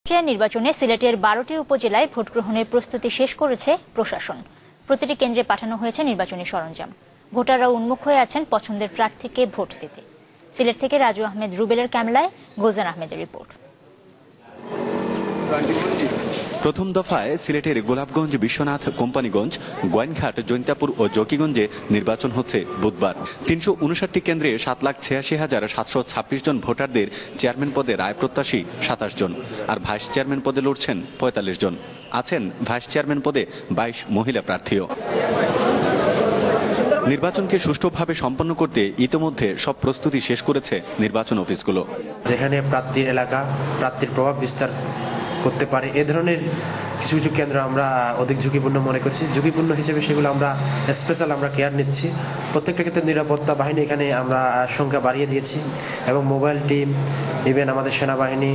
নির্বাচনে সিলেটের ১২টি উপজেলায় ভোট গ্রহণের প্রস্তুতি শেষ করেছে প্রশাসন। প্রতিটি কেন্দ্রে পাঠানো হয়েছে নির্বাচনী সরঞ্জাম। ভোটাররা উন্মুখ হয়ে আছেন পছন্দের প্রার্থীকে ভোট দিতে। সিলেট থেকে রাজু আহমেদ রুবেলের ক্যামেরায় গোজান আহমেদের রিপোর্ট। প্রথম দফায় সিলেটের গোলাপগঞ্জ, বিশ্বনাথ, কোম্পানিগঞ্জ, গোয়াইনঘাট, জৈন্তাপুর ও জকিগঞ্জে নির্বাচন হচ্ছে বুধবার। ৩৫৯টি কেন্দ্রে ৭,৮৬,৭২৬ জন ভোটারদের চেয়ারম্যান পদে রায় প্রত্যাশী ২৭ জন, আর ভাইস চেয়ারম্যান পদে লড়ছেন ৪৫ জন। আছেন ভাইস চেয়ারম্যান পদে ২২ মহিলা প্রার্থীও। নির্বাচনকে সুষ্ঠুভাবে সম্পন্ন করতে ইতোমধ্যে সব প্রস্তুতি শেষ করেছে নির্বাচন অফিসগুলো। যেখানে প্রার্থীর এলাকা, প্রার্থীর প্রভাব বিস্তার করতে পারে এ ধরনের কিছু কিছু কেন্দ্র আমরা অধিক ঝুঁকিপূর্ণ মনে করছি। ঝুঁকিপূর্ণ হিসেবে সেগুলো আমরা স্পেশাল কেয়ার নিচ্ছি। প্রত্যেকটা ক্ষেত্রে নিরাপত্তা বাহিনী এখানে আমরা সংখ্যা বাড়িয়ে দিয়েছি এবং মোবাইল টিম, ইভেন আমাদের সেনাবাহিনী,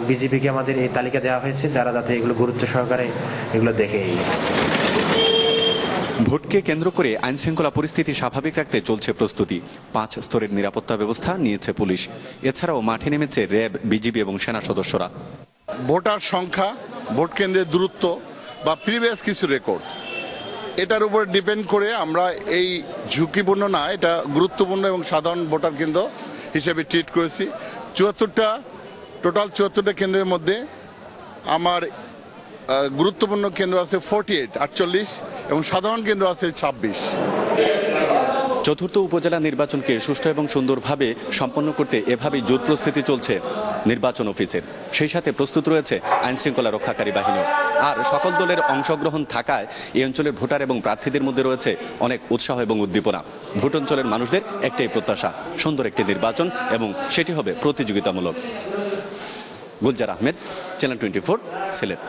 বিজিবিকে আমাদের এই তালিকা দেওয়া হয়েছে, যারা যাতে এগুলো গুরুত্ব সহকারে এগুলো দেখে। ভোটকে কেন্দ্র করে আইন শৃঙ্খলা পরিস্থিতি স্বাভাবিক রাখতে চলছে প্রস্তুতি। ৫ স্তরের নিরাপত্তা ব্যবস্থা নিয়েছে পুলিশ। এছাড়াও মাঠে নেমেছে র্যাব, বিজিবি এবং সেনা সদস্যরা। ভোটার সংখ্যা, ভোট কেন্দ্রের দূরত্ব বা প্রিভিয়াস কিছু রেকর্ড, এটার উপর ডিপেন্ড করে আমরা এই ঝুঁকিপূর্ণ না, এটা গুরুত্বপূর্ণ এবং সাধারণ ভোটার কেন্দ্র হিসেবে ট্রিট করেছি। টোটাল ৭৪টা কেন্দ্রের মধ্যে আমার গুরুত্বপূর্ণ কেন্দ্র আছে 48 এবং সাধারণ কেন্দ্র আছে ২৬। চতুর্থ উপজেলা নির্বাচনকে সুষ্ঠু এবং সুন্দরভাবে সম্পন্ন করতে এভাবেই জোর প্রস্তুতি চলছে নির্বাচন অফিসের। সেই সাথে প্রস্তুত রয়েছে আইন শৃঙ্খলা রক্ষাকারী বাহিনী। আর সকল দলের অংশগ্রহণ থাকায় এই অঞ্চলের ভোটার এবং প্রার্থীদের মধ্যে রয়েছে অনেক উৎসাহ এবং উদ্দীপনা। ভোট অঞ্চলের মানুষদের একটাই প্রত্যাশা, সুন্দর একটি নির্বাচন, এবং সেটি হবে প্রতিযোগিতামূলক। গুলজার আহমেদ, চ্যানেল 24, সিলেট।